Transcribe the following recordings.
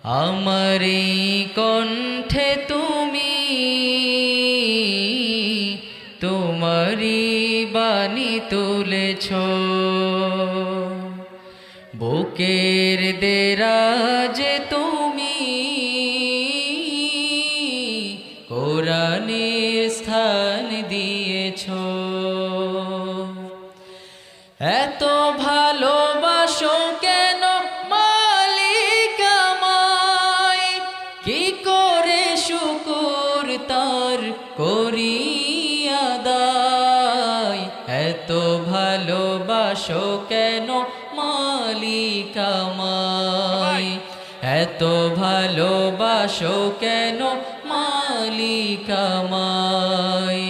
আমার এই কণ্ঠে তুমি তোমারি বাণী তুলেছ, বুকের দেরাজে তুমি কোরআনের স্থান দিয়েছ। এত ভালোবাসো কেন মালিক আমায়, কি করে শুকর তার করি আদায়। এত ভালোবাসো কেন মালিক আমায়, এত ভালোবাসো কেন মালিক আমায়।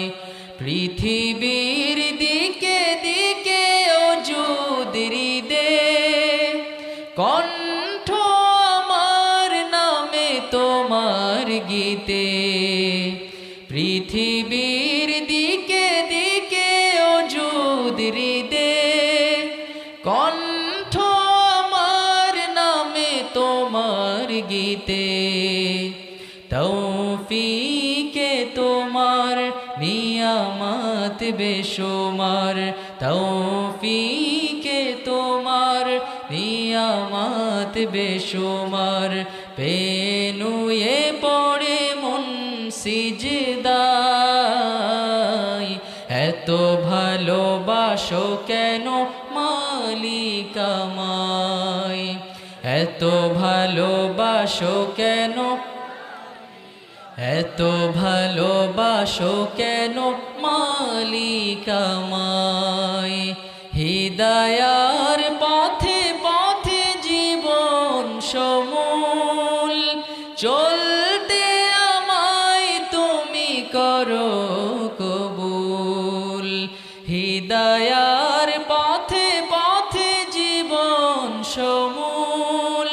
পৃথিবীর দিকে দিকে ওজুদ হৃদে, কণ্ঠ আমার নামে তোমার গীতে। পৃথিবীর দিকে দিকে ওজুদ হৃদে, কণ্ঠ আমার নামে তোমার গীতে। তৌফিকে তোমার নিয়ামত বেশুমার, তৌফিকে তোমার নিয়ামত বেশুমার। পেনুয়ে পড়ে মন সিজদায়, এত ভালোবাসো কেন মালিক আমায়, এত ভালোবাসো কেন, এত ভালোবাসো কেন মালিক আমায়। হিদায়ার পথে পথে জীবন সমূল চলতে আমায় তুমি করো কবুল। হিদায়ার পথে পথে জীবন সমূল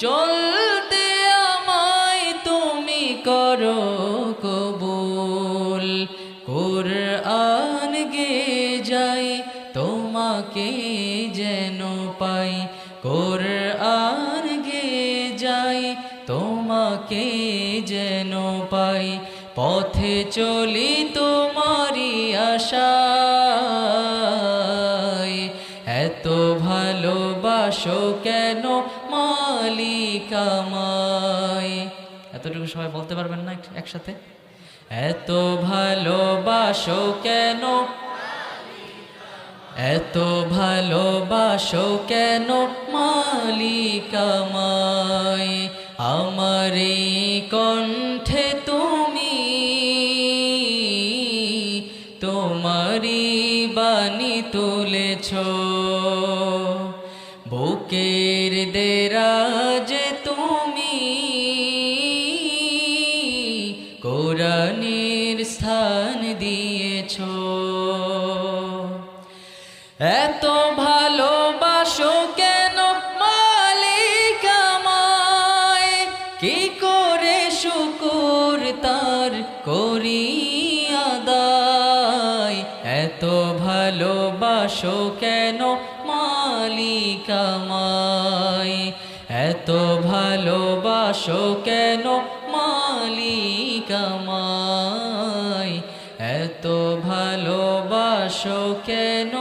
চলতে আমায় তুমি করো কবুল। কুরআন গে যাই তোমাকে যেন পাই, কুরআন গে যাই তোমাকে যেন পাই। পথে চলি তোমারি আশায়, এত ভালোবাসো কেন মালিক আমায়। এতটুকু সবাই বলতে পারবেন না একসাথে? এত ভালোবাসো কেন, এত ভালোবাসো কেন মালিক আমায়। আমার এই কণ্ঠে তুমি তোমারি বাণী তুলেছ, বুকের দেরাজে তুমি কোরআনের স্থান দিয়েছ। এত ভালোবাসো কেন মালিক আমায়, কি করে শুকর তার করি আদায়। এত ভালোবাসো কেন মালিক আমায়, এত ভালোবাসো কেন মালিক আমায়, এত ভালোবাসো কেন